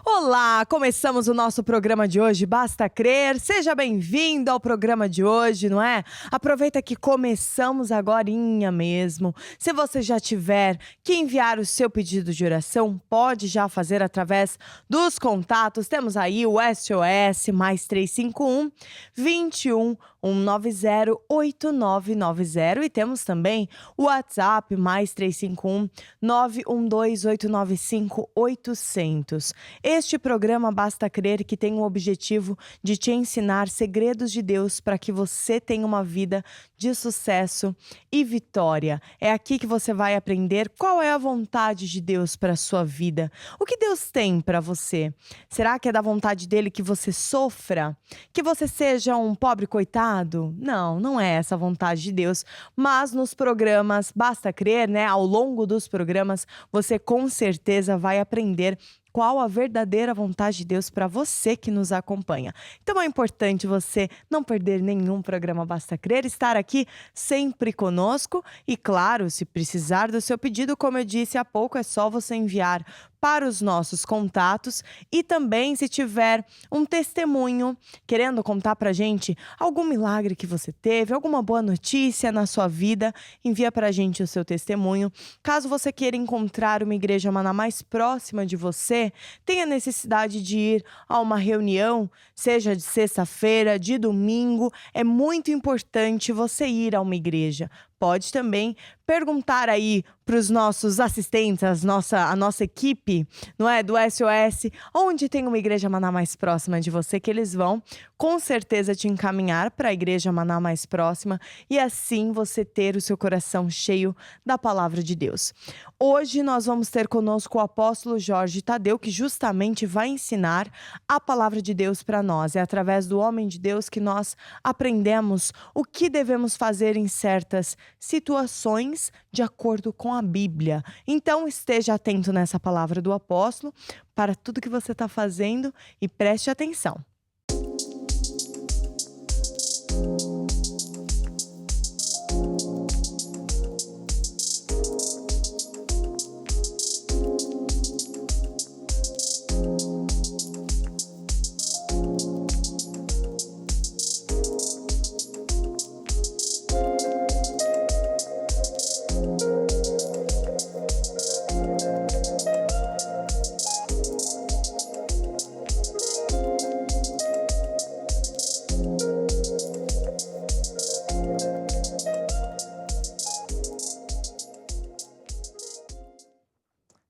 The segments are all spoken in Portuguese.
Olá, começamos o nosso programa de hoje, Basta Crer. Seja bem-vindo ao programa de hoje, não é? Aproveita que começamos agorinha mesmo. Se você já tiver que enviar o seu pedido de oração, pode já fazer através dos contatos. Temos aí o SOS mais 351 21 190 8990 e temos também o WhatsApp mais 351 912 895 800. Este programa Basta Crer que tem o objetivo de te ensinar segredos de Deus para que você tenha uma vida de sucesso e vitória. É aqui que você vai aprender qual é a vontade de Deus para a sua vida. O que Deus tem para você? Será que é da vontade dele que você sofra? Que você seja um pobre coitado? Não, não é essa a vontade de Deus. Mas nos programas Basta Crer, né? Ao longo dos programas, você com certeza vai aprender qual a verdadeira vontade de Deus para você que nos acompanha. Então é importante você não perder nenhum programa Basta Crer, estar aqui sempre conosco e, claro, se precisar do seu pedido, como eu disse há pouco, é só você enviar para os nossos contatos e também se tiver um testemunho querendo contar pra gente algum milagre que você teve, alguma boa notícia na sua vida, envia pra gente o seu testemunho. Caso você queira encontrar uma igreja Maná mais próxima de você, tenha necessidade de ir a uma reunião, seja de sexta-feira, de domingo, é muito importante você ir a uma igreja. Pode também perguntar aí para os nossos assistentes, a nossa equipe, não é, do SOS, onde tem uma igreja Maná mais próxima de você, que eles vão com certeza te encaminhar para a igreja Maná mais próxima e assim você ter o seu coração cheio da palavra de Deus. Hoje nós vamos ter conosco o apóstolo Jorge Tadeu, que justamente vai ensinar a palavra de Deus para nós. É através do homem de Deus que nós aprendemos o que devemos fazer em certas situações de acordo com a Bíblia. Então esteja atento nessa palavra do apóstolo para tudo que você está fazendo e preste atenção.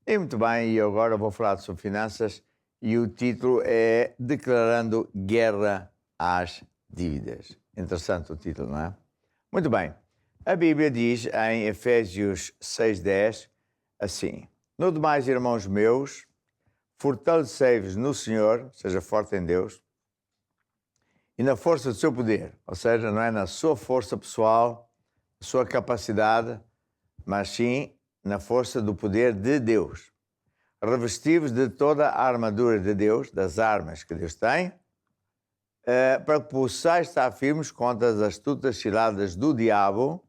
E muito bem, e agora vou falar sobre finanças e o título é Declarando Guerra às Dívidas. Interessante o título, não é? Muito bem, a Bíblia diz em Efésios 6:10 assim: No demais, irmãos meus, fortalecei-vos no Senhor, seja forte em Deus, e na força do seu poder, ou seja, não é na sua força pessoal, na sua capacidade, mas sim na força do poder de Deus. Revesti-vos de toda a armadura de Deus, das armas que Deus tem, para que possais estar firmes contra as astutas ciladas do diabo,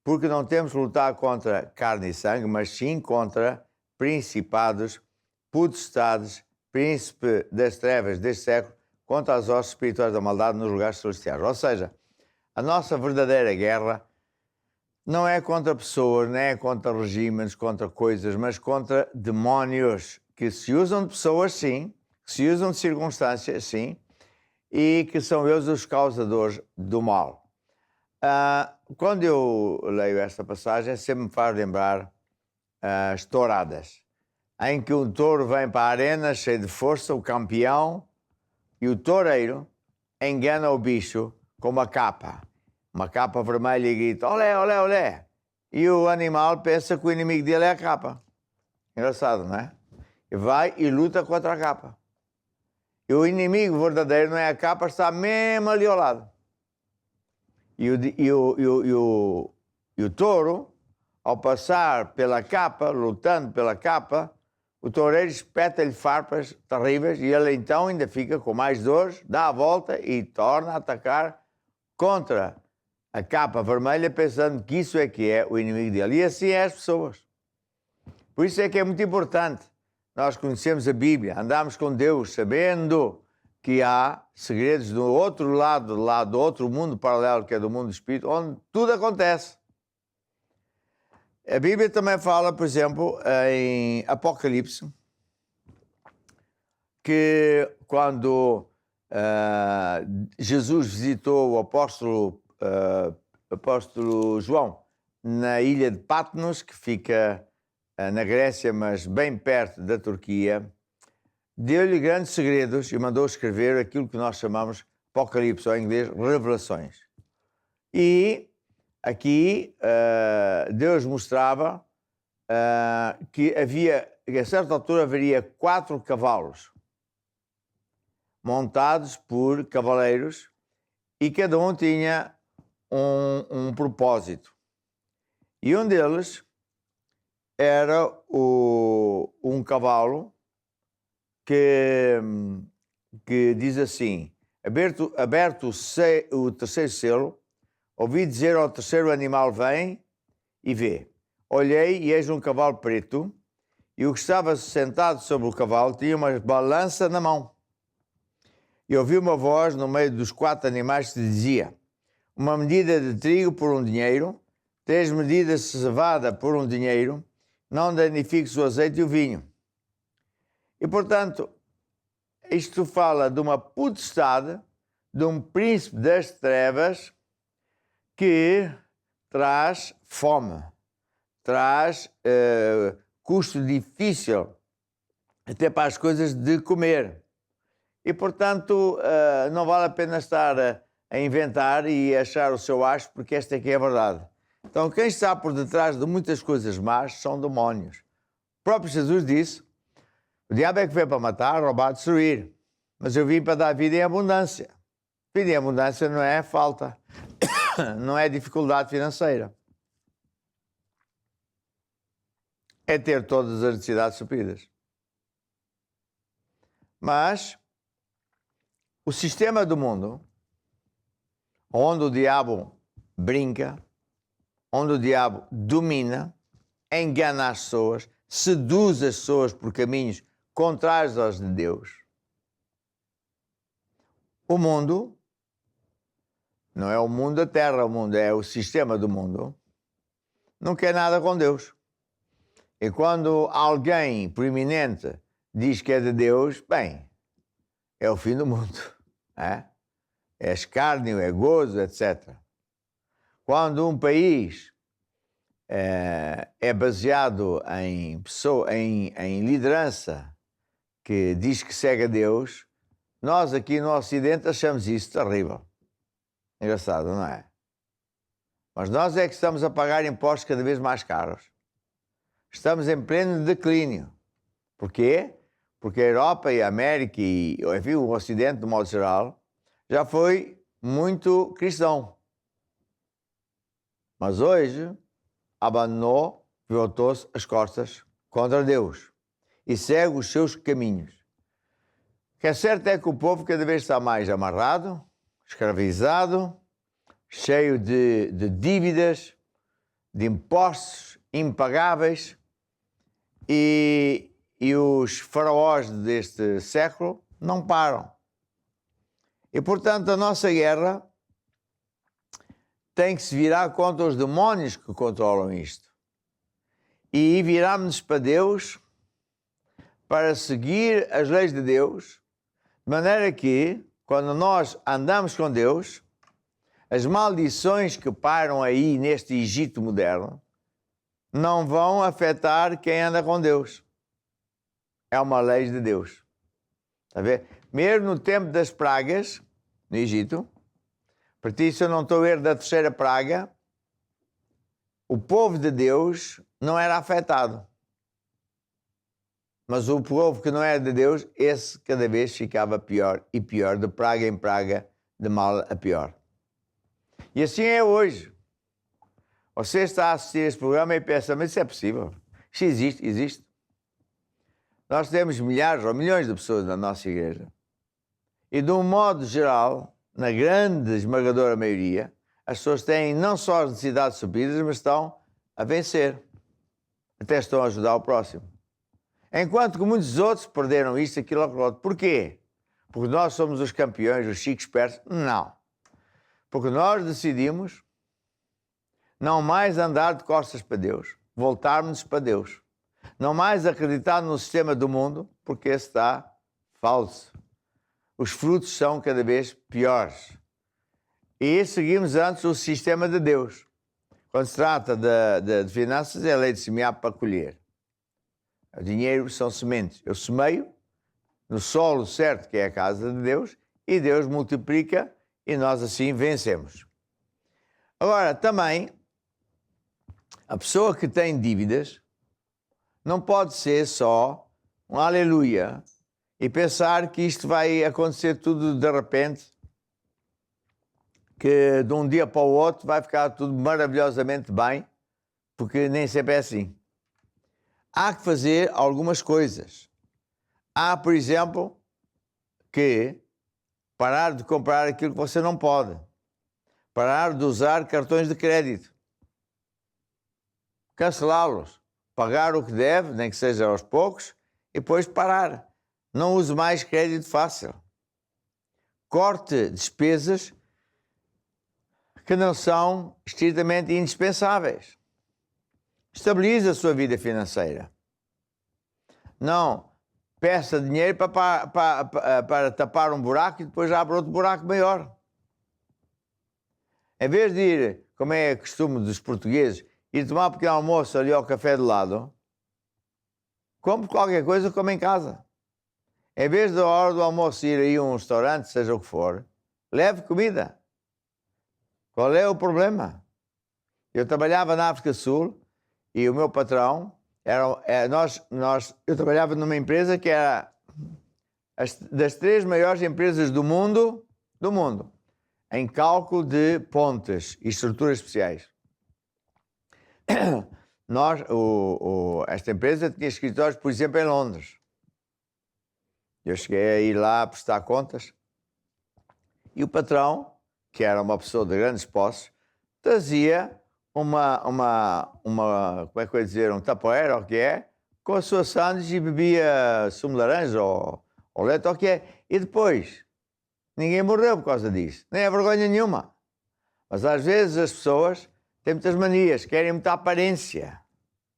porque não temos que lutar contra carne e sangue, mas sim contra principados, potestades, príncipe das trevas deste século, contra as hostes espirituais da maldade nos lugares celestiais. Ou seja, a nossa verdadeira guerra não é contra pessoas, não é contra regimes, contra coisas, mas contra demónios que se usam de pessoas, sim, que se usam de circunstâncias, sim, e que são eles os causadores do mal. Quando eu leio esta passagem, sempre me faz lembrar as touradas, em que um touro vem para a arena cheio de força, o campeão, e o toureiro engana o bicho com uma capa vermelha e grita, olé, olé, olé. E o animal pensa que o inimigo dele é a capa. Engraçado, não é? E vai e luta contra a capa. E o inimigo verdadeiro não é a capa, está mesmo ali ao lado. E o touro, ao passar pela capa, lutando pela capa, o toureiro espeta-lhe farpas terríveis e ele então ainda fica com mais dores, dá a volta e torna a atacar contra a capa vermelha, pensando que isso é que é o inimigo dele. E assim é as pessoas. Por isso é que é muito importante nós conhecemos a Bíblia, andamos com Deus, sabendo que há segredos do outro lado, do outro mundo paralelo, que é do mundo do Espírito, onde tudo acontece. A Bíblia também fala, por exemplo, em Apocalipse, que quando Jesus visitou o apóstolo João na ilha de Patmos, que fica na Grécia, mas bem perto da Turquia, deu-lhe grandes segredos e mandou escrever aquilo que nós chamamos Apocalipse, ou em inglês, Revelações. E aqui Deus mostrava que a certa altura haveria 4 cavalos montados por cavaleiros e cada um tinha um propósito. E um deles era um cavalo que diz assim: aberto o terceiro selo, ouvi dizer ao terceiro animal: vem e vê. Olhei e eis um cavalo preto, e o que estava sentado sobre o cavalo tinha uma balança na mão. E ouvi uma voz no meio dos 4 animais que dizia: uma medida de trigo por 1 dinheiro, 3 medidas de cevada por 1 dinheiro, não danifiques o azeite e o vinho. E, portanto, isto fala de uma potestade, de um príncipe das trevas que traz fome, traz custo difícil até para as coisas de comer. E, portanto, não vale a pena estar a inventar e achar o seu acho, porque esta aqui é a verdade. Então, quem está por detrás de muitas coisas más são demónios. O próprio Jesus disse: o diabo é que veio para matar, roubar, destruir. Mas eu vim para dar vida em abundância. Vida em abundância não é falta, não é dificuldade financeira. É ter todas as necessidades supridas. Mas o sistema do mundo, onde o diabo brinca, onde o diabo domina, engana as pessoas, seduz as pessoas por caminhos contrários aos de Deus. O mundo não é o mundo da terra, o mundo é o sistema do mundo. Não quer nada com Deus. E quando alguém proeminente diz que é de Deus, bem, é o fim do mundo. É escárnio, é gozo, etc. Quando um país é baseado em liderança que diz que segue a Deus, nós aqui no Ocidente achamos isso terrível. Engraçado, não é? Mas nós é que estamos a pagar impostos cada vez mais caros. Estamos em pleno declínio. Porquê? Porque a Europa e a América e enfim, o Ocidente, de modo geral, já foi muito cristão. Mas hoje abandonou, voltou-se as costas contra Deus e segue os seus caminhos. O que é certo é que o povo cada vez está mais amarrado, escravizado, cheio de dívidas, de impostos impagáveis, e os faraós deste século não param. E, portanto, a nossa guerra tem que se virar contra os demónios que controlam isto. E virarmos-nos para Deus para seguir as leis de Deus, de maneira que, quando nós andamos com Deus, as maldições que pairam aí neste Egito moderno não vão afetar quem anda com Deus. É uma lei de Deus. Está a ver? Mesmo no tempo das pragas, no Egito, para ti, se eu não estou a ver da terceira praga, o povo de Deus não era afetado. Mas o povo que não era de Deus, esse cada vez ficava pior e pior, de praga em praga, de mal a pior. E assim é hoje. Você está a assistir este programa e pensa, mas isso é possível? Isso existe, existe. Nós temos milhares ou milhões de pessoas na nossa igreja. E de um modo geral, na grande esmagadora maioria, as pessoas têm não só as necessidades supridas, mas estão a vencer. Até estão a ajudar o próximo. Enquanto que muitos outros perderam isto, aquilo, aquilo outro. Porquê? Porque nós somos os campeões, os chiques espertos? Não. Porque nós decidimos não mais andar de costas para Deus, voltarmos para Deus. Não mais acreditar no sistema do mundo, porque esse está falso. Os frutos são cada vez piores. E seguimos antes o sistema de Deus. Quando se trata de finanças, é a lei de semear para colher. O dinheiro são sementes. Eu semeio no solo certo, que é a casa de Deus, e Deus multiplica e nós assim vencemos. Agora, também, a pessoa que tem dívidas não pode ser só um aleluia e pensar que isto vai acontecer tudo de repente, que de um dia para o outro vai ficar tudo maravilhosamente bem, porque nem sempre é assim. Há que fazer algumas coisas. Há, por exemplo, que parar de comprar aquilo que você não pode. Parar de usar cartões de crédito. Cancelá-los. Pagar o que deve, nem que seja aos poucos, e depois parar. Não use mais crédito fácil. Corte despesas que não são estritamente indispensáveis. Estabilize a sua vida financeira. Não peça dinheiro para tapar um buraco e depois abre outro buraco maior. Em vez de ir, como é costume dos portugueses, ir tomar um pequeno almoço ali ao café do lado, compre qualquer coisa, come em casa. Em vez da hora do almoço ir aí a um restaurante, seja o que for, leve comida. Qual é o problema? Eu trabalhava na África do Sul e o meu patrão, eu trabalhava numa empresa que era das 3 maiores empresas do mundo, em cálculo de pontes e estruturas especiais. Esta empresa tinha escritórios, por exemplo, em Londres. Eu cheguei a ir lá a prestar contas e o patrão, que era uma pessoa de grandes posses, trazia como é que eu ia dizer, um tapoeiro, ou o que é, com a sua sandes e bebia sumo de laranja ou leite, ou o que é. E depois, ninguém morreu por causa disso, nem é vergonha nenhuma. Mas às vezes as pessoas têm muitas manias, querem muita aparência.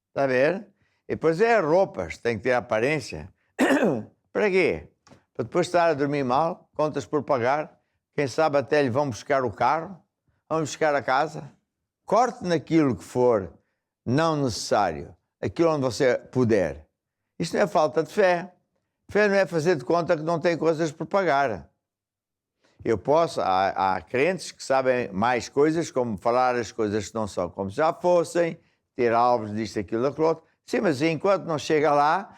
Está a ver? E depois é roupas, tem que ter aparência. Para quê? Para depois estar a dormir mal, contas por pagar, quem sabe até lhe vão buscar o carro, vão buscar a casa. Corte naquilo que for não necessário, aquilo onde você puder. Isto não é falta de fé. Fé não é fazer de conta que não tem coisas por pagar. Há crentes que sabem mais coisas, como falar as coisas que não são como já fossem, ter alvos disto, aquilo, aquilo outro. Sim, mas enquanto não chega lá,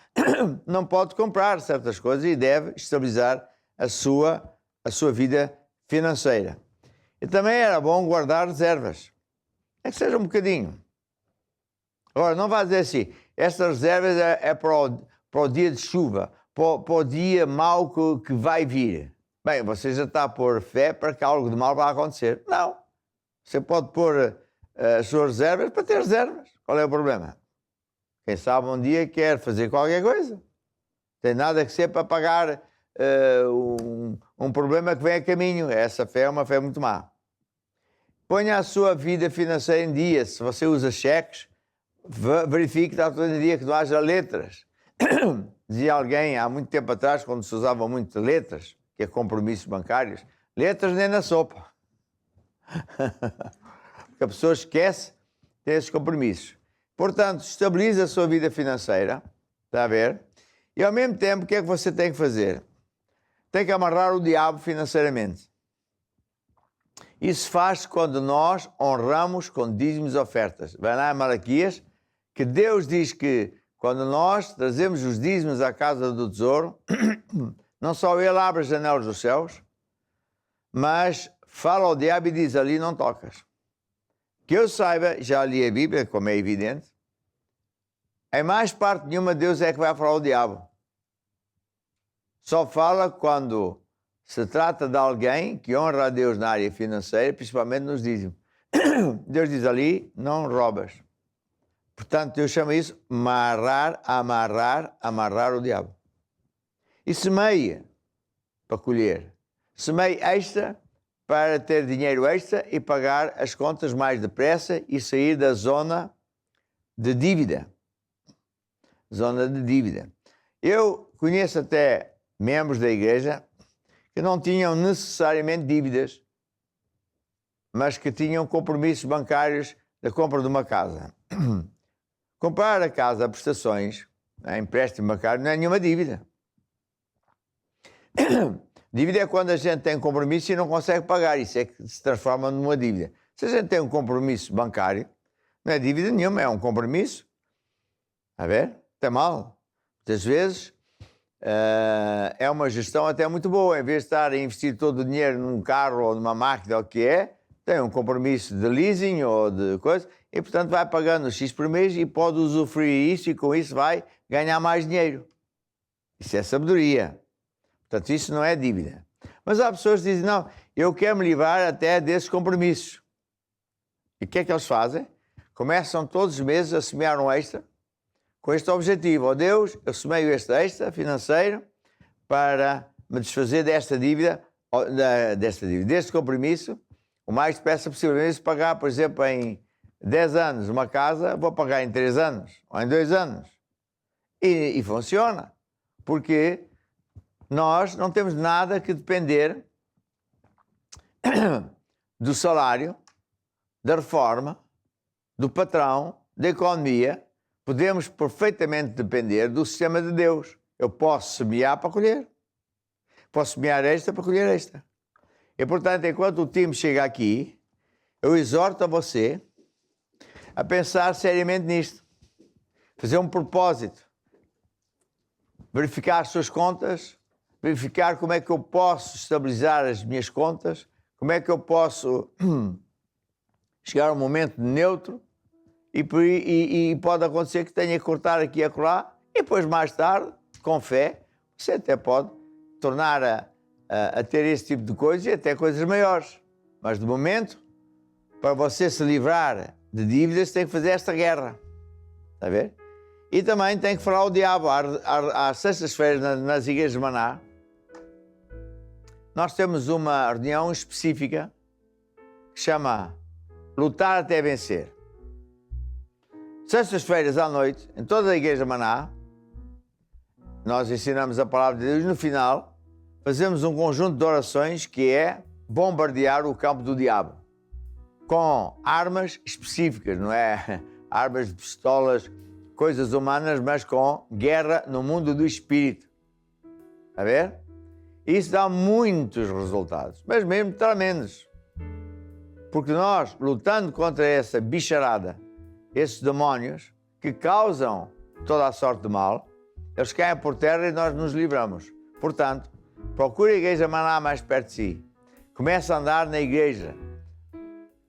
não pode comprar certas coisas e deve estabilizar a sua vida financeira. E também era bom guardar reservas. É que seja um bocadinho. Agora, não vai dizer assim, estas reservas é para o dia de chuva, para o dia mau que vai vir. Bem, você já está a pôr fé para que algo de mal vá acontecer. Não. Você pode pôr as suas reservas para ter reservas. Qual é o problema? Quem sabe um dia quer fazer qualquer coisa. Tem nada que ser para pagar um problema que vem a caminho. Essa fé é uma fé muito má. Ponha a sua vida financeira em dia. Se você usa cheques, verifique que está todo dia que não haja letras. Dizia alguém há muito tempo atrás, quando se usavam muito letras, que é compromissos bancários, letras nem na sopa. Porque a pessoa esquece desses compromissos. Portanto, estabilize a sua vida financeira, está a ver? E ao mesmo tempo, o que é que você tem que fazer? Tem que amarrar o diabo financeiramente. Isso faz quando nós honramos com dízimos e ofertas. Vai lá em Malaquias, que Deus diz que quando nós trazemos os dízimos à casa do tesouro, não só Ele abre as janelas dos céus, mas fala ao diabo e diz, ali não tocas. Que eu saiba, já li a Bíblia, como é evidente, em mais parte nenhuma Deus é que vai falar ao diabo. Só fala quando se trata de alguém que honra a Deus na área financeira, principalmente nos dízimos. Deus diz ali, não roubas. Portanto, eu chamo isso amarrar o diabo. E semeia para colher. Semeia extra para ter dinheiro extra e pagar as contas mais depressa e sair da zona de dívida. Zona de dívida. Eu conheço até membros da igreja que não tinham necessariamente dívidas, mas que tinham compromissos bancários da compra de uma casa. Comprar a casa a prestações, empréstimo bancário, não é nenhuma dívida. Dívida é quando a gente tem um compromisso e não consegue pagar. Isso é que se transforma numa dívida. Se a gente tem um compromisso bancário, não é dívida nenhuma, é um compromisso. A ver? Está mal. Muitas vezes é uma gestão até muito boa. Em vez de estar a investir todo o dinheiro num carro ou numa máquina ou o que é, tem um compromisso de leasing ou de coisa e, portanto, vai pagando X por mês e pode usufruir isso e com isso vai ganhar mais dinheiro. Isso é sabedoria. Portanto, isso não é dívida. Mas há pessoas que dizem, não, eu quero me livrar até desses compromissos. E o que é que eles fazem? Começam todos os meses a semear um extra com este objetivo. Ó Deus, eu semeio este extra financeiro para me desfazer desta dívida, deste compromisso, o mais depressa possível. Em vez de pagar, por exemplo, em 10 anos uma casa, vou pagar em 3 anos ou em 2 anos. E funciona. Porque nós não temos nada que depender do salário, da reforma, do patrão, da economia. Podemos perfeitamente depender do sistema de Deus. Eu posso semear para colher. Posso semear extra para colher extra. E, portanto, enquanto o time chega aqui, eu exorto a você a pensar seriamente nisto. Fazer um propósito. Verificar as suas contas. Verificar como é que eu posso estabilizar as minhas contas. Como é que eu posso chegar a um momento neutro. E pode acontecer que tenha que cortar aqui e acolá. E depois, mais tarde, com fé, você até pode tornar a ter esse tipo de coisas e até coisas maiores. Mas, de momento, para você se livrar de dívidas, tem que fazer esta guerra. Está a ver? E também tem que falar ao diabo. Às sextas-feiras, nas igrejas de Maná, nós temos uma reunião específica que chama Lutar até Vencer. Sextas-feiras à noite, em toda a igreja de Maná, nós ensinamos a palavra de Deus e no final fazemos um conjunto de orações que é bombardear o campo do diabo com armas específicas, não é armas de pistolas, coisas humanas, mas com guerra no mundo do espírito. Está a ver? Isso dá muitos resultados, mas mesmo tremendos. Porque nós, lutando contra essa bicharada, esses demónios que causam toda a sorte de mal, eles caem por terra e nós nos livramos. Portanto, procure a igreja Maná mais perto de si. Comece a andar na igreja.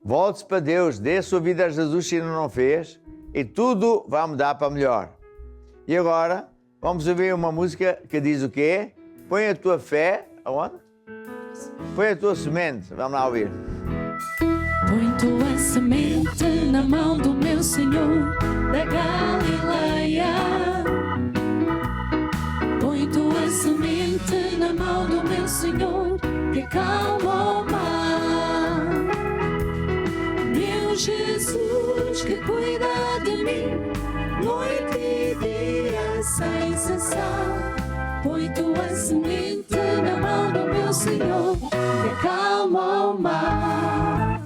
Volte-se para Deus, dê a sua vida a Jesus se ainda não fez e tudo vai mudar para melhor. E agora, vamos ouvir uma música que diz o quê? Põe a tua fé, aonde? Põe a tua semente, vamos lá ouvir. Põe tua semente na mão do meu Senhor da Galileia. Põe tua semente na mão do meu Senhor que acalma o mar. Meu Jesus que cuida de mim, noite e dia sem cessar. Põe tua semente na mão do meu Senhor que acalma o mar.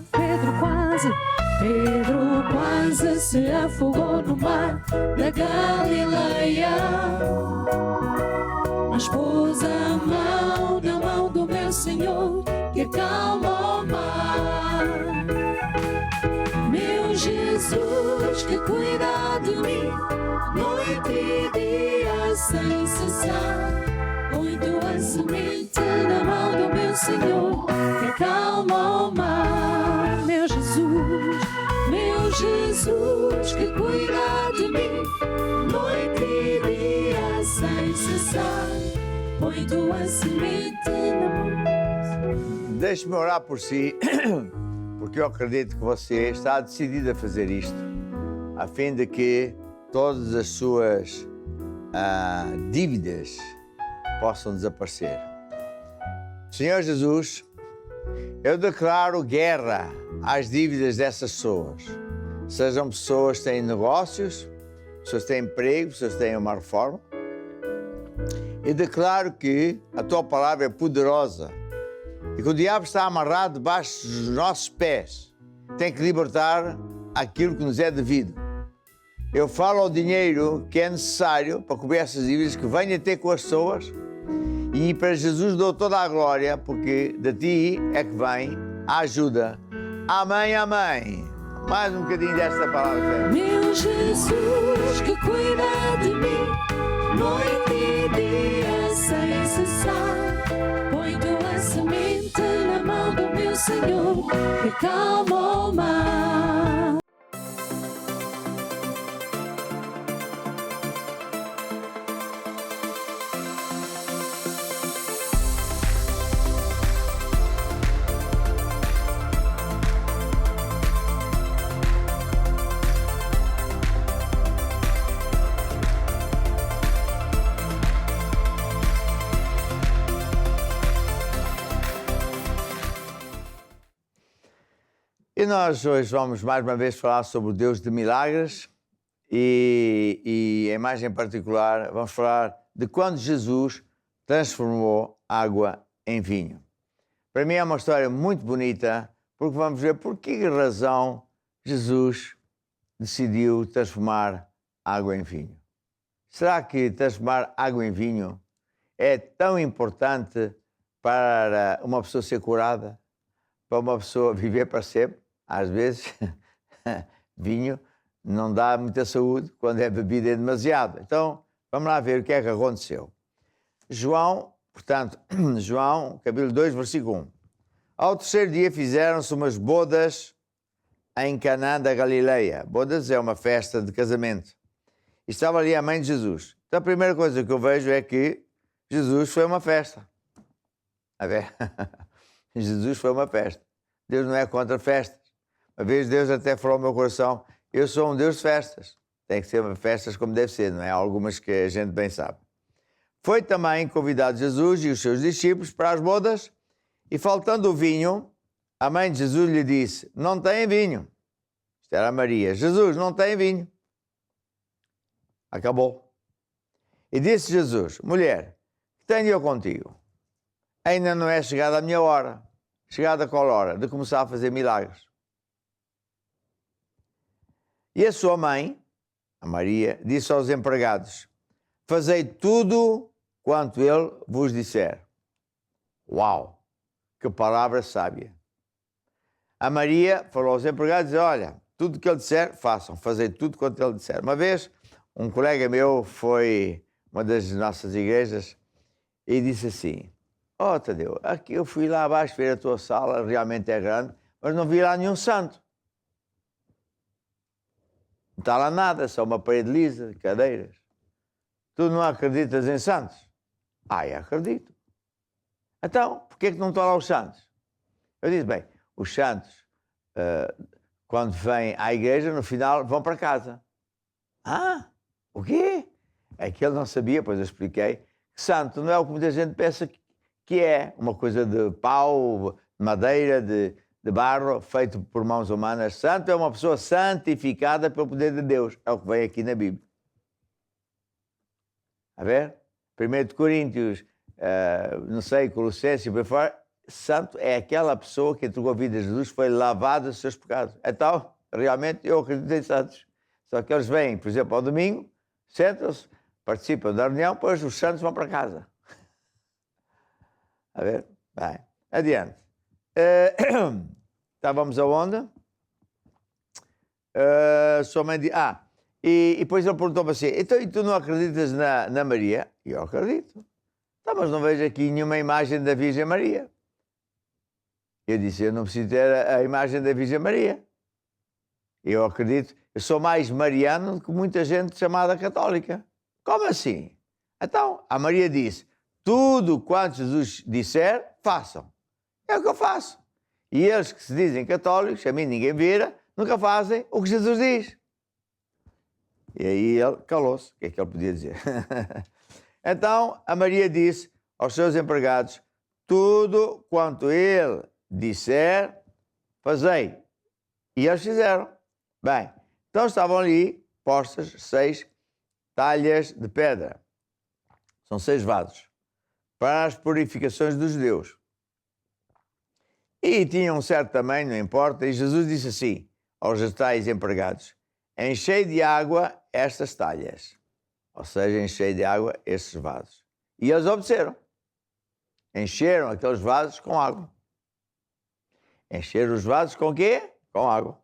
Pedro quase se afogou no mar da Galileia, mas pôs a mão na mão do meu Senhor que acalma o mar. Meu Jesus que cuida de mim, noite e dia sem cessar. Põe tua semente na mão do meu Senhor que acalma o mar. Meu Jesus que cuida de mim, noite e dia sem cessar. Põe tua semente na mão. Deixe-me orar por si, porque eu acredito que você está decidido a fazer isto. a fim de que todas as suas dívidas possam desaparecer. Senhor Jesus, eu declaro guerra às dívidas dessas pessoas. Sejam pessoas que têm negócios, pessoas que têm emprego, pessoas que têm uma reforma. E declaro que a tua palavra é poderosa e que o diabo está amarrado debaixo dos nossos pés. Tem que libertar aquilo que nos é devido. Eu falo ao dinheiro que é necessário para cobrir essas dívidas, que venha ter com as pessoas, e para Jesus dou toda a glória, porque de ti é que vem a ajuda. Amém, amém. Mais um bocadinho desta palavra. Meu Jesus que cuida de mim, noite e dia sem cessar. Põe tua semente na mão do meu Senhor, que calma o mar. E nós hoje vamos mais uma vez falar sobre o Deus de milagres e em mais em particular vamos falar de quando Jesus transformou água em vinho. Para mim é uma história muito bonita, porque vamos ver por que razão Jesus decidiu transformar água em vinho. Será que transformar água em vinho é tão importante para uma pessoa ser curada, para uma pessoa viver para sempre? Às vezes, vinho não dá muita saúde quando é bebido em demasiado. Então, vamos lá ver o que é que aconteceu. João, capítulo 2, versículo 1. Ao terceiro dia fizeram-se umas bodas em Canaã da Galileia. Bodas é uma festa de casamento. E estava ali a mãe de Jesus. Então, a primeira coisa que eu vejo é que Jesus foi uma festa. A ver? Jesus foi uma festa. Deus não é contra festas. Uma vez Deus até falou ao meu coração, eu sou um Deus de festas. Tem que ser festas como deve ser, não é? Algumas que a gente bem sabe. Foi também convidado Jesus e os seus discípulos para as bodas, e faltando o vinho, a mãe de Jesus lhe disse, não tem vinho. Isto era Maria. Jesus, não tem vinho. Acabou. E disse Jesus, mulher, que tenho eu contigo? Ainda não é chegada a minha hora. Chegada qual hora? De começar a fazer milagres. E a sua mãe, a Maria, disse aos empregados, fazei tudo quanto ele vos disser. Uau! Que palavra sábia! A Maria falou aos empregados, olha, tudo que ele disser, façam, fazei tudo quanto ele disser. Uma vez, um colega meu foi uma das nossas igrejas e disse assim, Tadeu, aqui eu fui lá abaixo ver a tua sala, realmente é grande, mas não vi lá nenhum santo. Não está lá nada, só uma parede lisa, cadeiras. Tu não acreditas em santos? Eu acredito. Então, porquê que não estão lá os santos? Eu disse, bem, os santos, quando vêm à igreja, no final vão para casa. O quê? É que ele não sabia, pois eu expliquei, que santo não é o que muita gente pensa que é uma coisa de pau, de madeira, de barro, feito por mãos humanas. Santo é uma pessoa santificada pelo poder de Deus. É o que vem aqui na Bíblia. A ver? 1 Coríntios, Colossenses, por fora, santo é aquela pessoa que entregou a vida a Jesus, foi lavado dos seus pecados. Então, realmente, eu acredito em santos. Só que eles vêm, por exemplo, ao domingo, sentam-se, participam da reunião, depois os santos vão para casa. A ver? Bem, adiante. Estávamos aonde? Sua mãe disse... E depois ele perguntou-me assim, então e tu não acreditas na Maria? E eu acredito. Mas não vejo aqui nenhuma imagem da Virgem Maria. Eu disse, eu não preciso ter a imagem da Virgem Maria. Eu acredito, eu sou mais mariano do que muita gente chamada católica. Como assim? Então, a Maria disse, tudo quanto Jesus disser, façam. É o que eu faço. E eles que se dizem católicos, a mim ninguém vira, nunca fazem o que Jesus diz. E aí ele calou-se. O que é que ele podia dizer? Então a Maria disse aos seus empregados: tudo quanto ele disser, fazei. E eles fizeram. Bem, então estavam ali postas 6 talhas de pedra. São 6 vasos para as purificações dos judeus. E tinham um certo tamanho, não importa. E Jesus disse assim aos tais empregados: enchei de água estas talhas. Ou seja, enchei de água estes vasos. E eles obedeceram. Encheram aqueles vasos com água. Encheram os vasos com quê? Com água.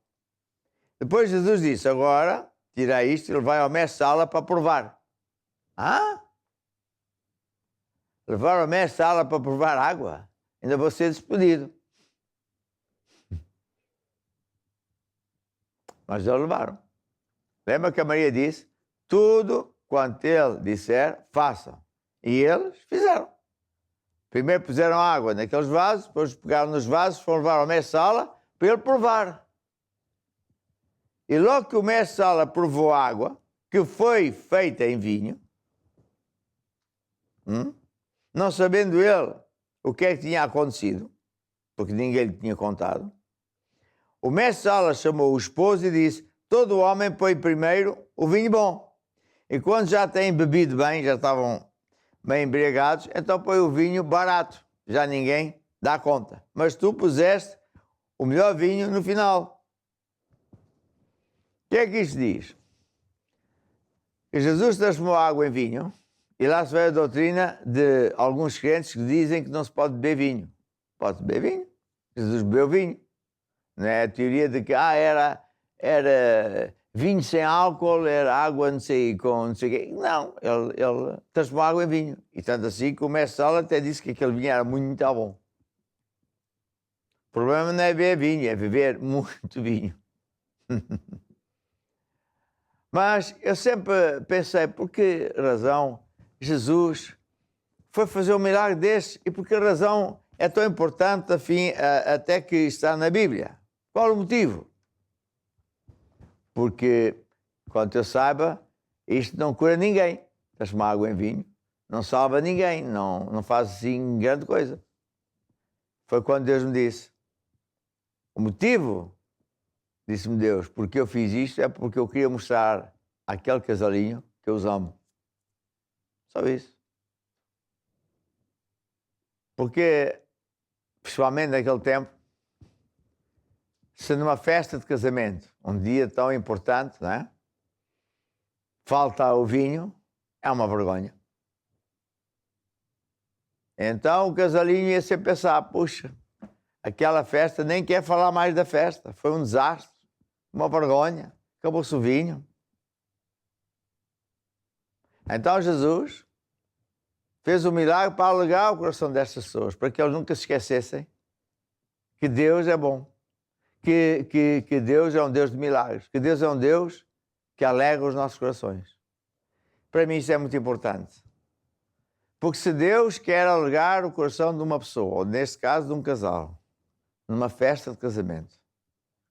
Depois Jesus disse: agora, tirai isto e levai ao mestre-sala para provar. Levar ao mestre-sala para provar água? Ainda vou ser despedido. Mas eles levaram. Lembra que a Maria disse: tudo quanto ele disser, façam. E eles fizeram. Primeiro puseram água naqueles vasos, depois pegaram nos vasos, foram levar ao mestre-sala para ele provar. E logo que o mestre-sala provou a água, que foi feita em vinho, não sabendo ele o que é que tinha acontecido, porque ninguém lhe tinha contado, o mestre-sala chamou o esposo e disse: todo homem põe primeiro o vinho bom. E quando já têm bebido bem, já estavam bem embriagados, então põe o vinho barato. Já ninguém dá conta. Mas tu puseste o melhor vinho no final. O que é que isto diz? Que Jesus transformou a água em vinho, e lá se vê a doutrina de alguns crentes que dizem que não se pode beber vinho. Pode beber vinho. Jesus bebeu vinho. Não é a teoria de que era vinho sem álcool, era água não sei o quê. Não, ele transformou a água em vinho. E tanto assim que o mestre-sala até disse que aquele vinho era muito bom. O problema não é beber vinho, é beber muito vinho. Mas eu sempre pensei, por que razão Jesus foi fazer um milagre desse e por que razão é tão importante, até que está na Bíblia? Qual o motivo? Porque, quanto eu saiba, isto não cura ninguém. Transformar água em vinho não salva ninguém, não faz assim grande coisa. Foi quando Deus me disse. O motivo, disse-me Deus, porque eu fiz isto é porque eu queria mostrar àquele casalinho que eu os amo. Só isso. Porque, principalmente naquele tempo, se numa festa de casamento, um dia tão importante, não é? Falta o vinho, é uma vergonha. Então o casalinho ia sempre pensar: puxa, aquela festa, nem quer falar mais da festa, foi um desastre, uma vergonha, acabou-se o vinho. Então Jesus fez um milagre para alegrar o coração destas pessoas, para que eles nunca se esquecessem que Deus é bom. Que Deus é um Deus de milagres, que Deus é um Deus que alegra os nossos corações. Para mim isso é muito importante. Porque se Deus quer alegrar o coração de uma pessoa, ou neste caso de um casal, numa festa de casamento,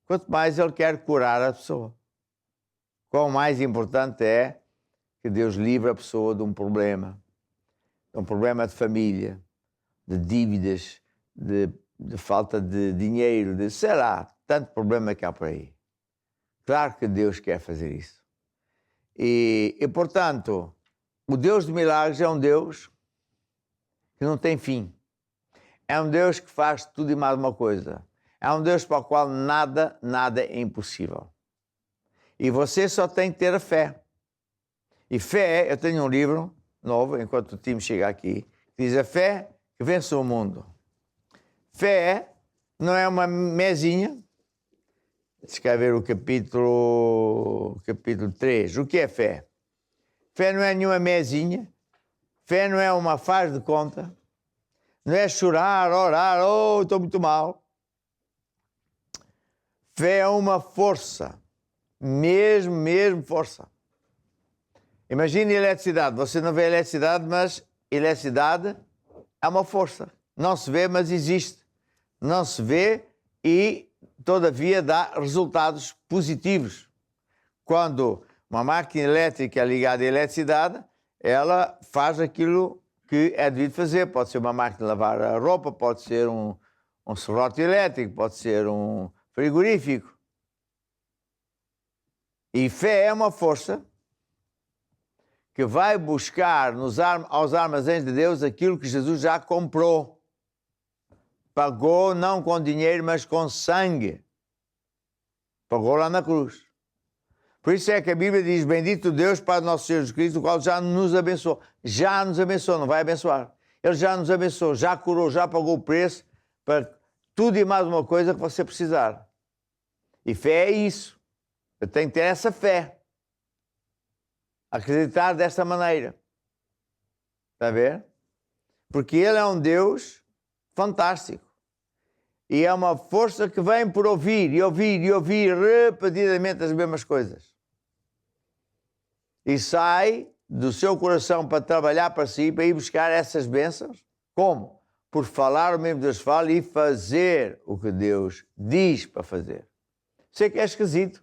quanto mais Ele quer curar a pessoa. Quão mais importante é que Deus livre a pessoa de um problema de família, de dívidas, de falta de dinheiro, de sei lá, tanto problema que há por aí. Claro que Deus quer fazer isso. E portanto, o Deus de milagres é um Deus que não tem fim. É um Deus que faz tudo e mais uma coisa. É um Deus para o qual nada é impossível. E você só tem que ter a fé. E fé, eu tenho um livro novo, enquanto o time chega aqui, que diz: a fé que vence o mundo. Fé não é uma mesinha. Escrever o capítulo 3. O que é fé? Fé não é nenhuma mesinha. Fé não é uma faz de conta. Não é chorar, orar, estou muito mal. Fé é uma força. Mesmo força. Imagine eletricidade. Você não vê eletricidade, mas eletricidade é uma força. Não se vê, mas existe. Não se vê e, todavia, dá resultados positivos. Quando Uma máquina elétrica ligada à eletricidade, ela faz aquilo que é devido fazer. Pode ser uma máquina de lavar a roupa, pode ser um serrote elétrico, pode ser um frigorífico. E fé é uma força que vai buscar aos armazéns de Deus aquilo que Jesus já comprou. Pagou não com dinheiro, mas com sangue. Pagou lá na cruz. Por isso é que a Bíblia diz, bendito Deus, Pai do nosso Senhor Jesus Cristo, o qual já nos abençoou. Já nos abençoou, não vai abençoar. Ele já nos abençoou, já curou, já pagou o preço para tudo e mais uma coisa que você precisar. E fé é isso. Eu tenho que ter essa fé. Acreditar desta maneira. Está a ver? Porque Ele é um Deus fantástico. E é uma força que vem por ouvir e ouvir e ouvir repetidamente as mesmas coisas. E sai do seu coração para trabalhar para si, para ir buscar essas bênçãos. Como? Por falar o mesmo Deus fala e fazer o que Deus diz para fazer. Sei que é esquisito.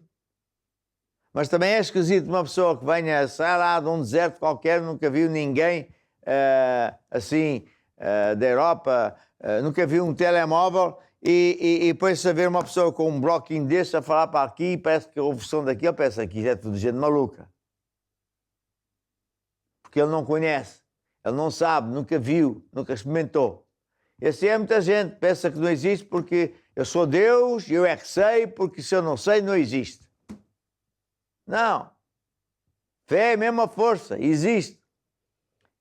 Mas também é esquisito uma pessoa que venha, sai lá de um deserto qualquer, nunca viu ninguém da Europa, nunca viu um telemóvel e depois de ver uma pessoa com um bloquinho desse a falar para aqui, parece que ouve o som daquilo, pensa que isso é tudo gente maluca. Porque ele não conhece, ele não sabe, nunca viu, nunca experimentou. E assim é muita gente, pensa que não existe porque eu sou Deus, eu é que sei, porque se eu não sei, não existe. Não. Fé é a mesma força, existe.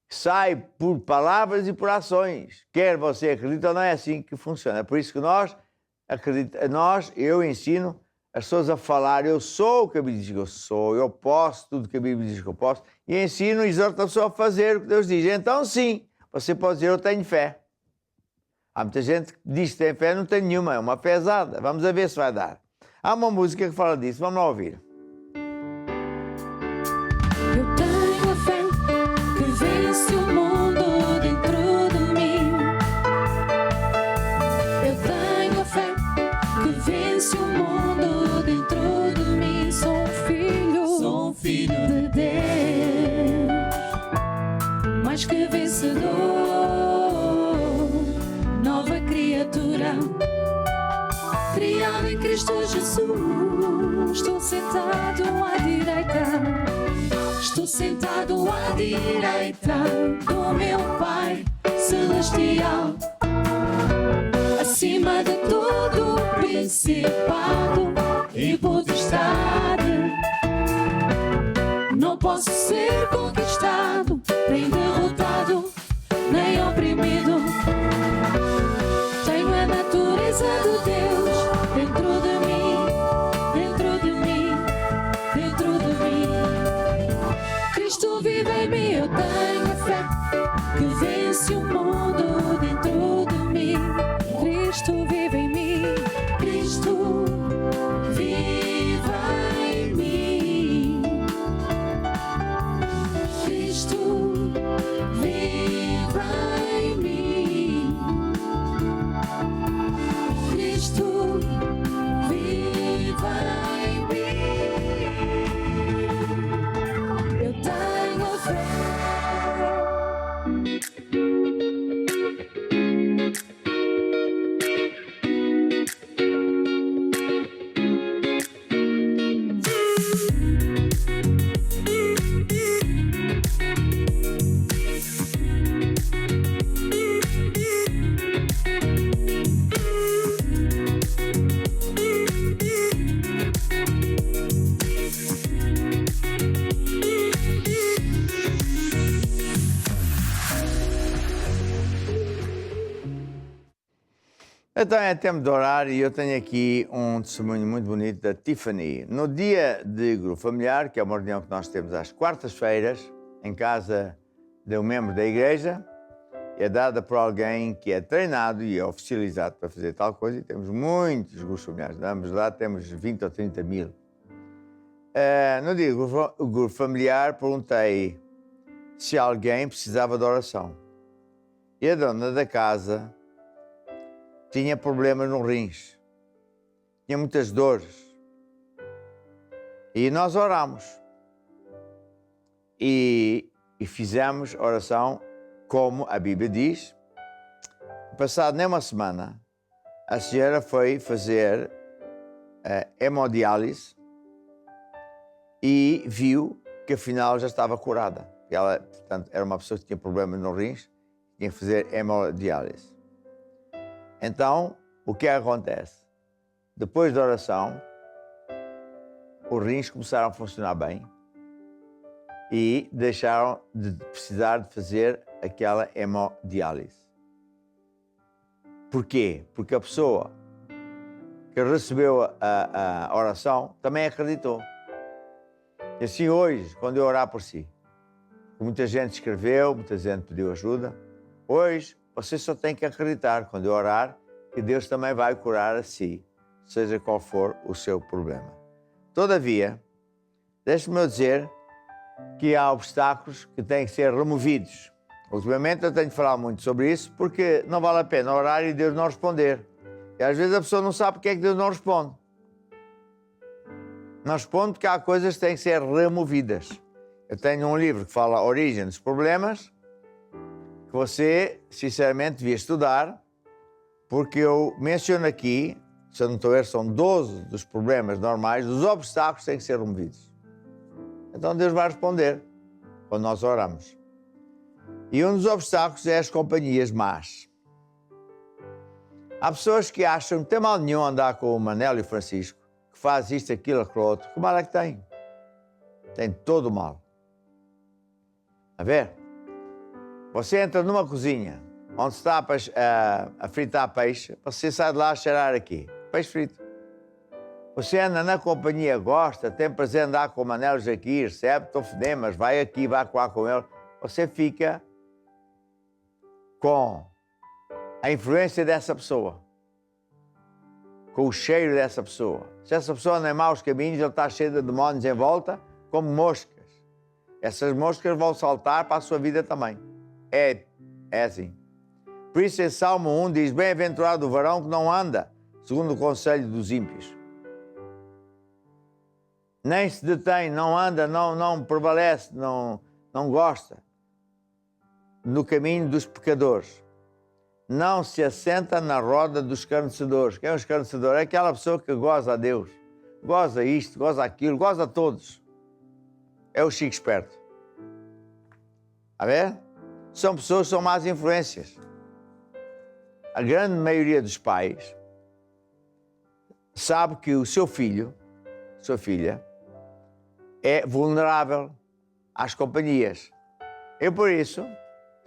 Sai por palavras e por ações. Quer você acredite ou não, é assim que funciona. É por isso que eu ensino as pessoas a falar, eu sou o que a Bíblia diz que eu sou, eu posso tudo que a Bíblia diz que eu posso, e ensino e exorto a pessoa a fazer o que Deus diz. Então sim, você pode dizer, eu tenho fé. Há muita gente que diz que tem fé, não tem nenhuma, é uma pesada. Vamos a ver se vai dar. Há uma música que fala disso, vamos lá ouvir. Eu tenho a fé que vence o mundo dentro de mim. Eu tenho a fé que vence o mundo dentro de mim. Sou um filho de Deus, mais que vencedor, nova criatura, criado em Cristo Jesus. Estou sentado à direita. Estou sentado à direita do meu Pai Celestial, acima de todo principado e potestade. Não posso ser conquistado, nem derrotado, nem oprimido. Tenho a natureza de Deus dentro de mim, dentro de mim, dentro de mim. Cristo vive em mim, eu tenho a fé que vence o mundo dentro de mim. Cristo vive em mim, Cristo vive em mim. Cristo vive em mim. Cristo vive em mim. Eu tenho fé. Então é tempo de orar e eu tenho aqui um testemunho muito bonito da Tiffany. No dia de grupo familiar, que é uma reunião que nós temos às quartas-feiras, em casa de um membro da igreja, é dada por alguém que é treinado e é oficializado para fazer tal coisa, e temos muitos grupos familiares. Ambos lá temos 20 ou 30 mil. No dia do grupo familiar, perguntei se alguém precisava de oração. E a dona da casa tinha problemas nos rins, tinha muitas dores. E nós oramos. e fizemos oração como a Bíblia diz. Passado nem uma semana, a senhora foi fazer hemodiálise e viu que afinal já estava curada. Ela, portanto, era uma pessoa que tinha problemas nos rins, tinha que fazer hemodiálise. Então, o que acontece? Depois da oração, os rins começaram a funcionar bem e deixaram de precisar de fazer aquela hemodiálise. Porquê? Porque a pessoa que recebeu a oração também acreditou. E assim hoje, quando eu orar por si, muita gente escreveu, muita gente pediu ajuda, hoje você só tem que acreditar, quando eu orar, que Deus também vai curar a si, seja qual for o seu problema. Todavia, deixe-me dizer que há obstáculos que têm que ser removidos. Ultimamente eu tenho de falar muito sobre isso porque não vale a pena orar e Deus não responder. E às vezes a pessoa não sabe porque é que Deus não responde. Não responde porque há coisas que têm que ser removidas. Eu tenho um livro que fala a origem dos problemas, que você, sinceramente, devia estudar, porque eu menciono aqui, se eu não estou a ver, são 12 dos problemas normais, dos obstáculos que têm que ser removidos. Então Deus vai responder quando nós oramos. E um dos obstáculos é as companhias más. Há pessoas que acham que não tem mal nenhum andar com o Manel e o Francisco, que faz isto, aquilo, aquilo outro. Que mal é que tem? Tem todo o mal. A ver? Você entra numa cozinha onde se está a fritar peixe, você sai de lá a cheirar aqui. Peixe frito. Você anda na companhia, gosta, tem prazer em andar com o Manel aqui, recebe tofonemas, vai aqui, vai lá com ele. Você fica com a influência dessa pessoa, com o cheiro dessa pessoa. Se essa pessoa anda em maus caminhos, ele está cheio de demónios em volta, como moscas. Essas moscas vão saltar para a sua vida também. É assim. Por isso, em Salmo 1 diz, bem-aventurado o varão que não anda segundo o conselho dos ímpios. Nem se detém, não anda, não prevalece, não gosta no caminho dos pecadores. Não se assenta na roda dos escarnecedores. Quem é um escarnecedor? É aquela pessoa que goza a Deus. Goza isto, goza aquilo, goza a todos. É o chico esperto. A ver? São pessoas que são más influências. A grande maioria dos pais sabe que o seu filho, sua filha, é vulnerável às companhias. E por isso,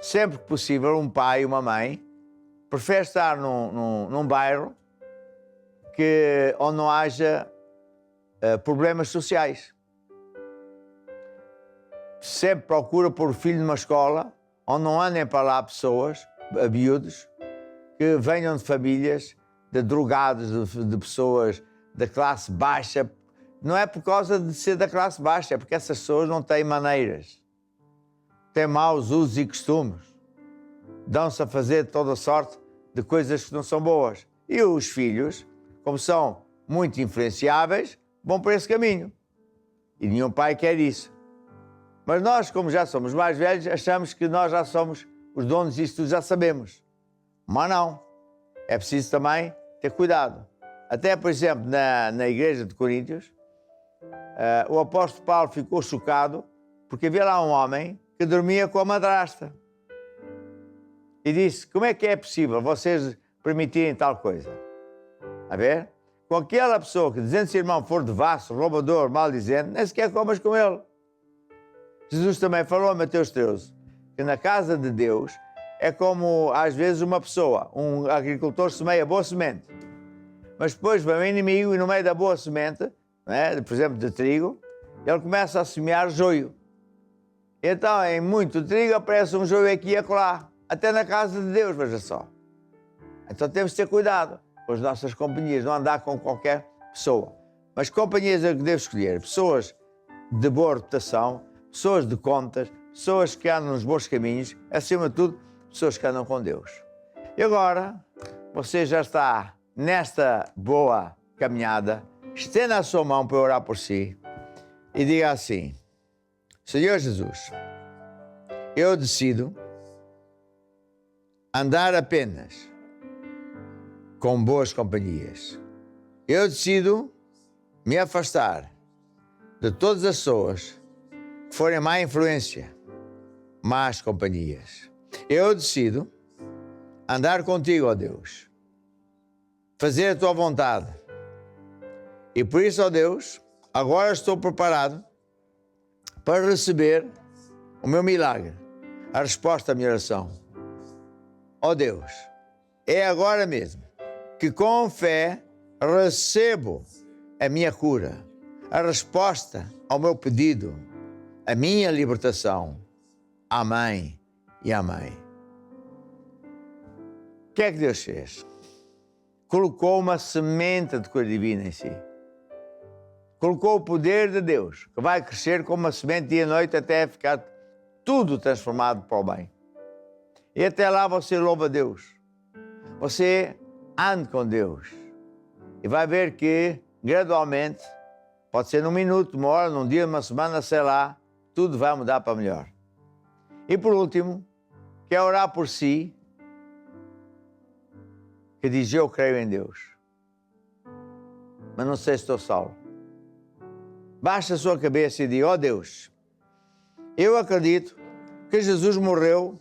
sempre que possível, um pai e uma mãe prefere estar num bairro onde não haja problemas sociais. Sempre procura pôr o filho numa escola onde não andem para lá pessoas, miúdos, que venham de famílias de drogados, de pessoas da classe baixa. Não é por causa de ser da classe baixa, é porque essas pessoas não têm maneiras. Têm maus usos e costumes. Dão-se a fazer toda sorte de coisas que não são boas. E os filhos, como são muito influenciáveis, vão por esse caminho. E nenhum pai quer isso. Mas nós, como já somos mais velhos, achamos que nós já somos os donos disso tudo, já sabemos. Mas não. É preciso também ter cuidado. Até, por exemplo, na igreja de Coríntios, o apóstolo Paulo ficou chocado porque havia lá um homem que dormia com a madrasta. E disse, como é que é possível vocês permitirem tal coisa? A ver? Com aquela pessoa que, dizendo-se irmão, for devasso, roubador, maldizente, nem sequer comas com ele. Jesus também falou em Mateus 13, que na casa de Deus é como, às vezes, uma pessoa, um agricultor semeia boa semente, mas depois vem um inimigo e no meio da boa semente, né, por exemplo, de trigo, ele começa a semear joio. Então, em muito trigo, aparece um joio aqui e acolá, até na casa de Deus, veja só. Então temos de ter cuidado com as nossas companhias, não andar com qualquer pessoa. Mas companhias é que devo escolher, pessoas de boa reputação, pessoas de contas, pessoas que andam nos bons caminhos, acima de tudo, pessoas que andam com Deus. E agora, você já está nesta boa caminhada, estenda a sua mão para eu orar por si e diga assim, Senhor Jesus, eu decido andar apenas com boas companhias. Eu decido me afastar de todas as pessoas que forem má influência, más companhias. Eu decido andar contigo, ó Deus, fazer a tua vontade. E por isso, ó Deus, agora estou preparado para receber o meu milagre, a resposta à minha oração. Ó Deus, é agora mesmo que com fé recebo a minha cura, a resposta ao meu pedido, a minha libertação. Amém e amém. O que é que Deus fez? Colocou uma semente de cura divina em si. Colocou o poder de Deus, que vai crescer como uma semente dia e noite até ficar tudo transformado para o bem. E até lá você louva a Deus. Você ande com Deus. E vai ver que, gradualmente, pode ser num minuto, uma hora, num dia, uma semana, sei lá, tudo vai mudar para melhor. E por último, quer orar por si, que diz, eu creio em Deus, mas não sei se estou salvo. Baixa a sua cabeça e diga, ó Deus, eu acredito que Jesus morreu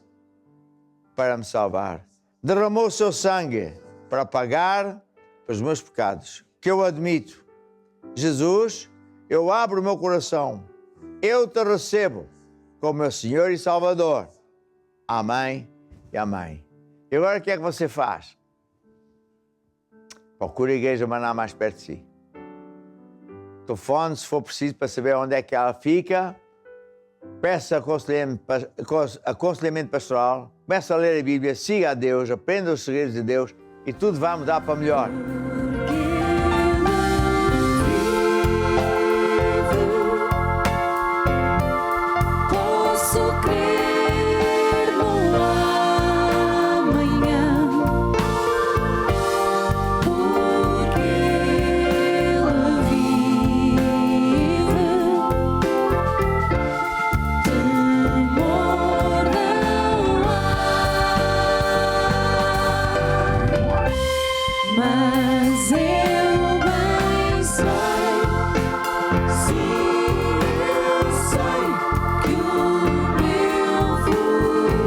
para me salvar. Derramou o seu sangue para pagar pelos meus pecados, que eu admito. Jesus, eu abro o meu coração, eu te recebo como meu Senhor e Salvador. Amém e amém. E agora o que é que você faz? Procure a igreja mandar mais perto de si. Telefone, se for preciso, para saber onde é que ela fica. Peça aconselhamento pastoral. Comece a ler a Bíblia, siga a Deus, aprenda os segredos de Deus e tudo vai mudar para melhor. Posso crer no amanhã, porque Ele vive. Temor não há, mas eu bem sei, sim, eu sei que o meu futuro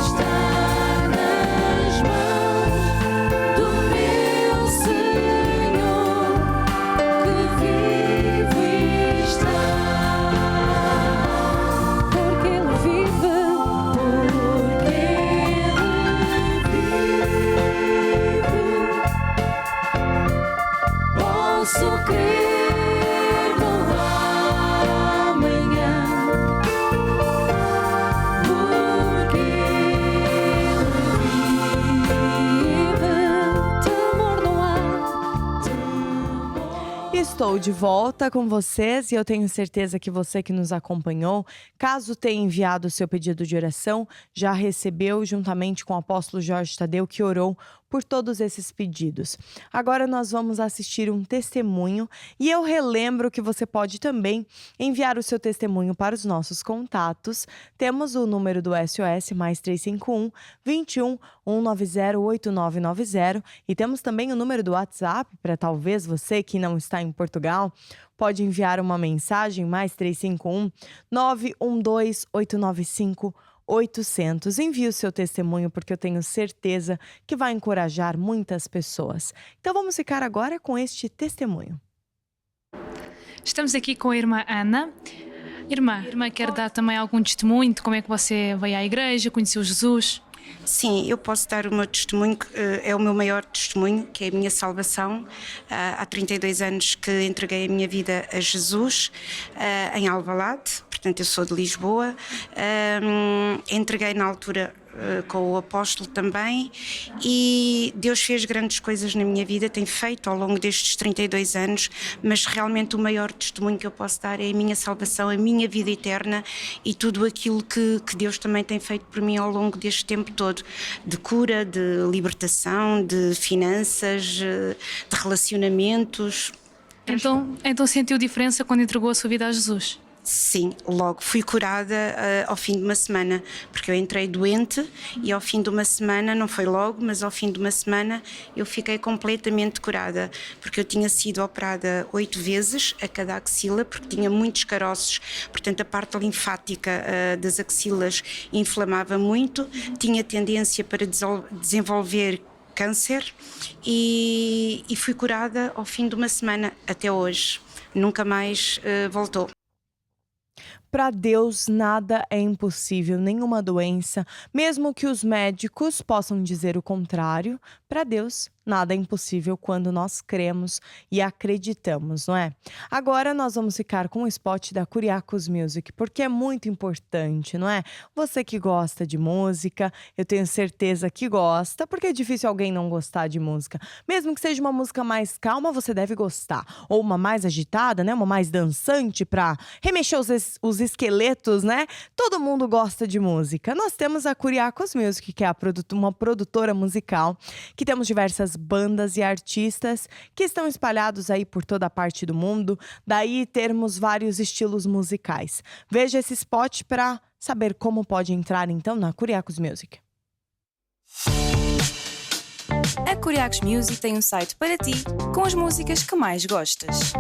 está nas mãos do meu Senhor, que vive e está. Porque Ele vive, porque Ele vive. Posso crer no amanhã, porque Ele vive. Temor não há, temor. Estou de volta com vocês e eu tenho certeza que você que nos acompanhou, caso tenha enviado o seu pedido de oração, já recebeu juntamente com o apóstolo Jorge Tadeu, que orou por todos esses pedidos. Agora nós vamos assistir um testemunho e eu relembro que você pode também enviar o seu testemunho para os nossos contatos. Temos o número do SOS mais 351 21 190 8990 e temos também o número do WhatsApp para talvez você que não está em Portugal pode enviar uma mensagem mais 351 912 895 800. Envie o seu testemunho porque eu tenho certeza que vai encorajar muitas pessoas. Então vamos ficar agora com este testemunho. Estamos aqui com a irmã Ana. Irmã, quer dar também algum testemunho de como é que você veio à igreja, conheceu Jesus? Sim, eu posso dar o meu testemunho, que é o meu maior testemunho, que é a minha salvação. Há 32 anos que entreguei a minha vida a Jesus, em Alvalade, portanto eu sou de Lisboa. Entreguei na altura com o apóstolo também e Deus fez grandes coisas na minha vida, tem feito ao longo destes 32 anos, mas realmente o maior testemunho que eu posso dar é a minha salvação, a minha vida eterna e tudo aquilo que Deus também tem feito por mim ao longo deste tempo todo, de cura, de libertação, de finanças, de relacionamentos. Então sentiu diferença quando entregou a sua vida a Jesus? Sim, logo fui curada ao fim de uma semana, porque eu entrei doente e ao fim de uma semana, não foi logo, mas ao fim de uma semana eu fiquei completamente curada, porque eu tinha sido operada 8 vezes a cada axila, porque tinha muitos caroços, portanto a parte linfática das axilas inflamava muito, tinha tendência para desenvolver câncer e fui curada ao fim de uma semana até hoje, nunca mais voltou. Para Deus nada é impossível, nenhuma doença, mesmo que os médicos possam dizer o contrário, para Deus nada é impossível quando nós cremos e acreditamos, não é? Agora nós vamos ficar com o spot da Curiacos Music, porque é muito importante, não é? Você que gosta de música, eu tenho certeza que gosta, porque é difícil alguém não gostar de música. Mesmo que seja uma música mais calma, você deve gostar. Ou uma mais agitada, né? Uma mais dançante para remexer os esqueletos, né? Todo mundo gosta de música. Nós temos a Curiacos Music, que é uma produtora musical, que temos diversas bandas e artistas que estão espalhados aí por toda a parte do mundo, daí termos vários estilos musicais. Veja esse spot para saber como pode entrar então na Curiacos Music. A Curiacos Music tem um site para ti com as músicas que mais gostas.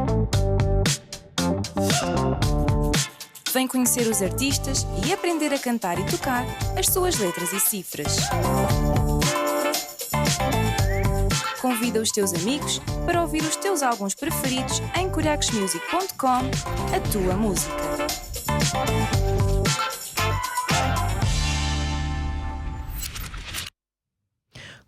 Vem conhecer os artistas e aprender a cantar e tocar as suas letras e cifras. Convida os teus amigos para ouvir os teus álbuns preferidos em curiacosmusic.com, a tua música.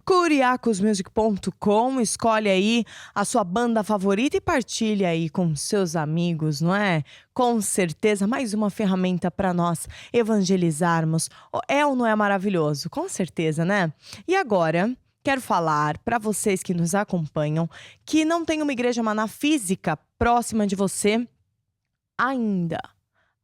Curiacosmusic.com, escolhe aí a sua banda favorita e partilha aí com seus amigos, não é? Com certeza, mais uma ferramenta para nós evangelizarmos. É ou não é maravilhoso? Com certeza, né? E agora, quero falar para vocês que nos acompanham que não tem uma igreja Maná física próxima de você ainda.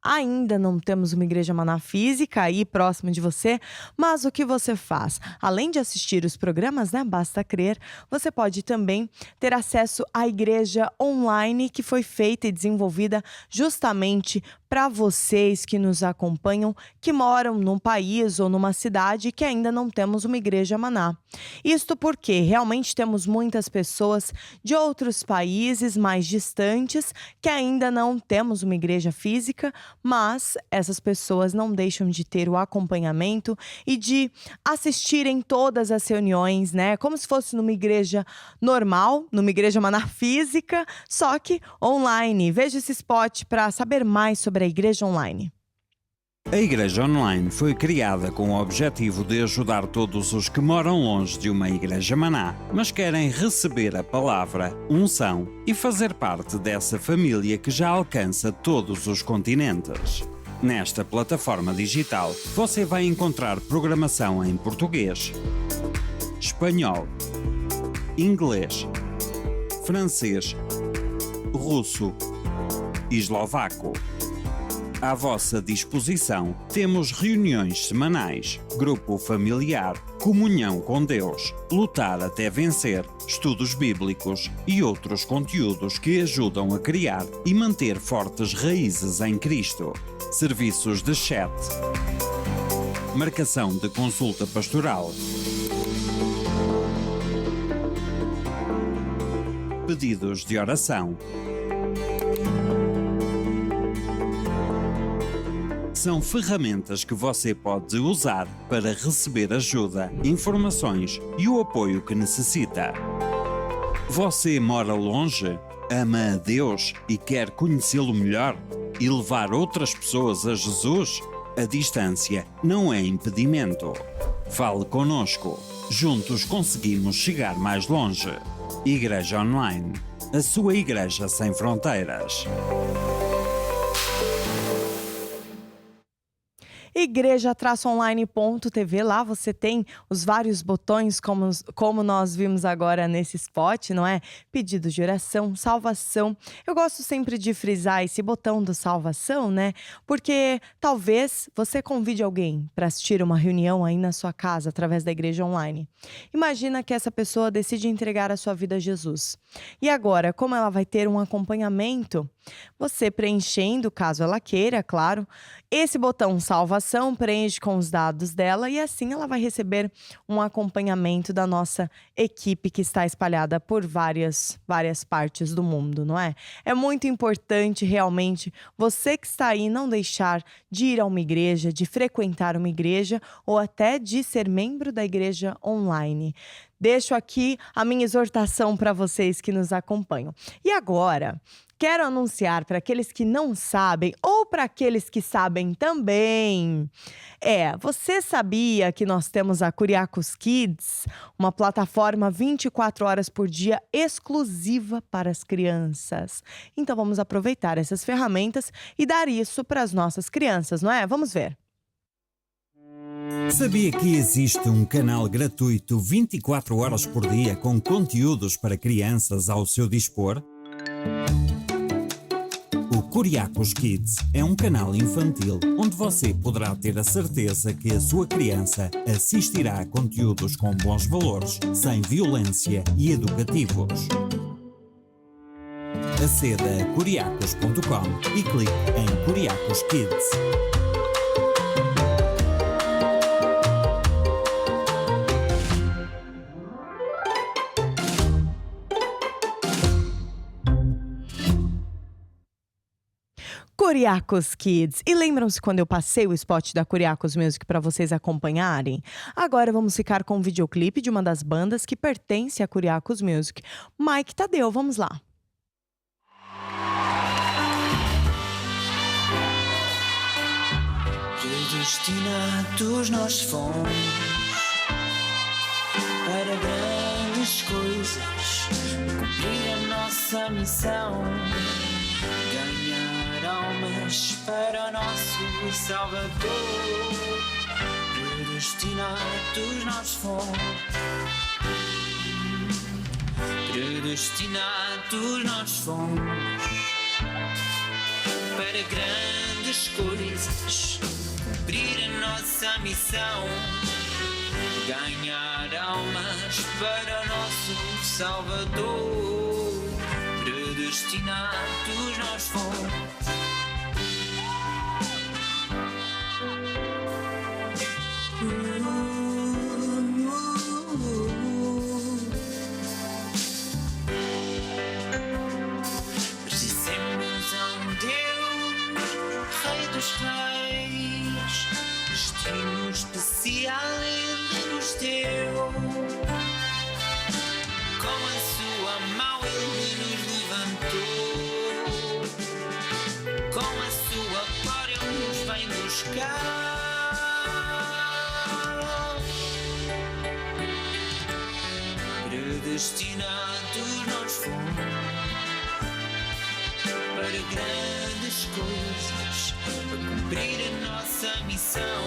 Ainda não temos uma igreja Maná física aí próxima de você, mas o que você faz? Além de assistir os programas, né? Basta Crer, você pode também ter acesso à igreja online que foi feita e desenvolvida justamente para vocês que nos acompanham, que moram num país ou numa cidade que ainda não temos uma igreja Maná. Isto porque realmente temos muitas pessoas de outros países mais distantes que ainda não temos uma igreja física, mas essas pessoas não deixam de ter o acompanhamento e de assistirem todas as reuniões, né? Como se fosse numa igreja normal, numa igreja Maná física, só que online. Veja esse spot para saber mais sobre a igreja online. A Igreja Online foi criada com o objetivo de ajudar todos os que moram longe de uma Igreja Maná, mas querem receber a palavra, unção e fazer parte dessa família que já alcança todos os continentes. Nesta plataforma digital, você vai encontrar programação em português, espanhol, inglês, francês, russo e eslovaco. À vossa disposição, temos reuniões semanais, grupo familiar, comunhão com Deus, lutar até vencer, estudos bíblicos e outros conteúdos que ajudam a criar e manter fortes raízes em Cristo. Serviços de chat, marcação de consulta pastoral, pedidos de oração. São ferramentas que você pode usar para receber ajuda, informações e o apoio que necessita. Você mora longe, ama a Deus e quer conhecê-lo melhor e levar outras pessoas a Jesus? A distância não é impedimento. Fale conosco. Juntos conseguimos chegar mais longe. Igreja Online. A sua igreja sem fronteiras. igreja-online.tv. Lá você tem os vários botões, como nós vimos agora nesse spot, não é? Pedido de oração, salvação. Eu gosto sempre de frisar esse botão do salvação, né? Porque talvez você convide alguém para assistir uma reunião aí na sua casa através da igreja online. Imagina que essa pessoa decide entregar a sua vida a Jesus. E agora, como ela vai ter um acompanhamento, você preenchendo, caso ela queira, claro, esse botão salvação, preenche com os dados dela e assim ela vai receber um acompanhamento da nossa equipe que está espalhada por várias partes do mundo, não é? É muito importante realmente você que está aí não deixar de ir a uma igreja, de frequentar uma igreja ou até de ser membro da igreja online. Deixo aqui a minha exortação para vocês que nos acompanham. E agora, quero anunciar para aqueles que não sabem ou para aqueles que sabem também. Você sabia que nós temos a Curiacos Kids, uma plataforma 24 horas por dia exclusiva para as crianças. Então vamos aproveitar essas ferramentas e dar isso para as nossas crianças, não é? Vamos ver. Sabia que existe um canal gratuito 24 horas por dia com conteúdos para crianças ao seu dispor? O Curiacos Kids é um canal infantil onde você poderá ter a certeza que a sua criança assistirá a conteúdos com bons valores, sem violência e educativos. Aceda a curiacos.com e clique em Curiacos Kids. Curiacos Kids. E lembram-se quando eu passei o spot da Curiacos Music para vocês acompanharem? Agora vamos ficar com um videoclipe de uma das bandas que pertence a Curiacos Music. Mike Tadeu, vamos lá. Predestinados nós fomos para grandes coisas, cumprir a nossa missão, ganhar almas para o nosso Salvador. Predestinados nós fomos, predestinados nós fomos para grandes coisas, cumprir a nossa missão, ganhar almas para o nosso Salvador. Predestinados nós fomos. Pertencemos a um Deus, Rei dos Reis, destino especial Ele nos deu. Com a sua mão Ele nos levantou, com a sua glória Ele nos vem buscar. Predestinados nós fomos para grandes coisas, para cumprir a nossa missão,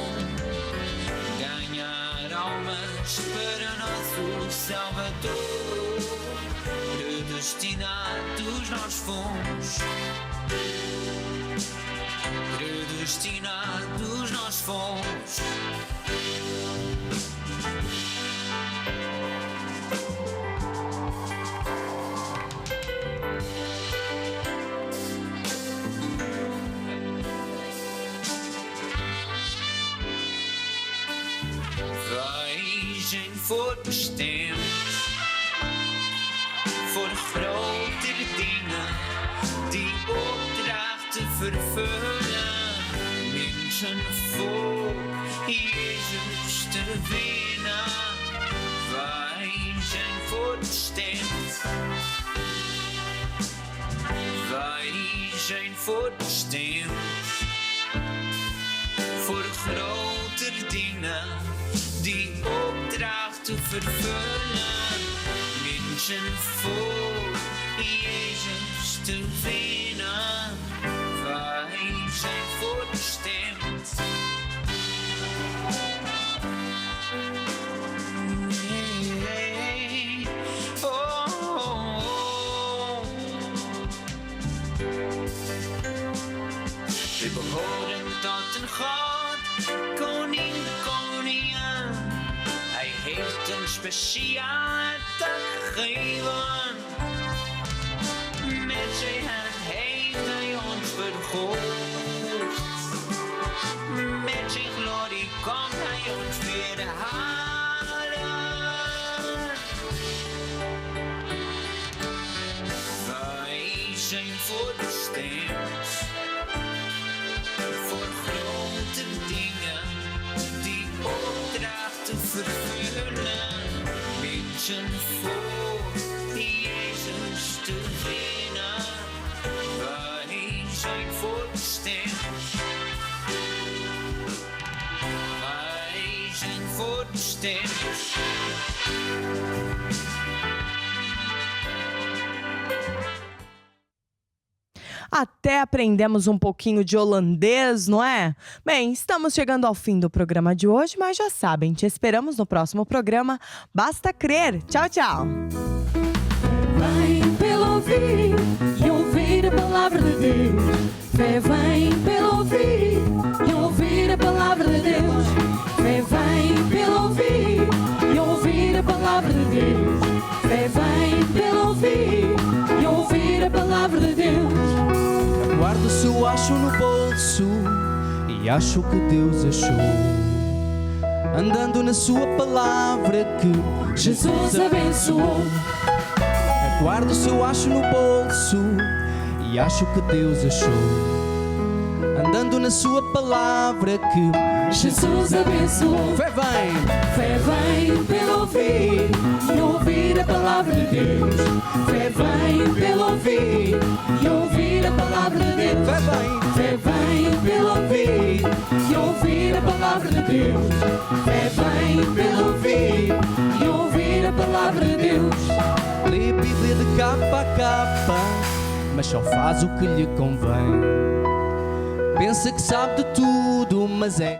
ganhar almas para o nosso Salvador. Predestinados nós fomos, predestinados nós fomos. Voor bestemd, voor de grote dingen die opdracht te vervullen. Mensen voor Jezus te winnen. Wij zijn voor bestemd. Wij zijn voor bestemd. Voor de grote dingen die opdracht te vervullen, mensen voor Jezus te winnen. Wij zijn voor bestemd. Koningen, hij heeft een speciale tak gegeven. Met zijn hand heeft hij ons verhoogd. Met zijn glorie komt hij ons weer halen. Wij zijn voorbestemd voor grote dingen die opdrachten vervullen. Mensen voor Jezus te winnen. Wij zijn voorbestemd. Wij zijn voorbestemd. Até aprendemos um pouquinho de holandês, não é? Bem, estamos chegando ao fim do programa de hoje, mas já sabem, te esperamos no próximo programa. Basta crer. Tchau, tchau. Vem pelo ouvir e ouvir a palavra de Deus. Fé vem pelo ouvir e ouvir a palavra de Deus. Fé vem pelo ouvir e ouvir a palavra de Deus. Fé vem pelo ouvir e ouvir a palavra de Deus. Guardo o seu acho no bolso e acho que Deus achou. Andando na sua palavra que Jesus abençoou. Guardo o seu acho no bolso e acho que Deus achou. Andando na sua palavra que Jesus abençoou. Fé vem pelo ouvir e ouvir a palavra de Deus. Fé vem pelo ouvir e ouvir a palavra de Deus. Fé vem pelo ouvir e ouvir a palavra de Deus. Fé vem pelo ouvir e ouvir a palavra de Deus. lê a Bíblia de capa a capa, mas só faz o que lhe convém. Pensa que sabe de tudo, mas é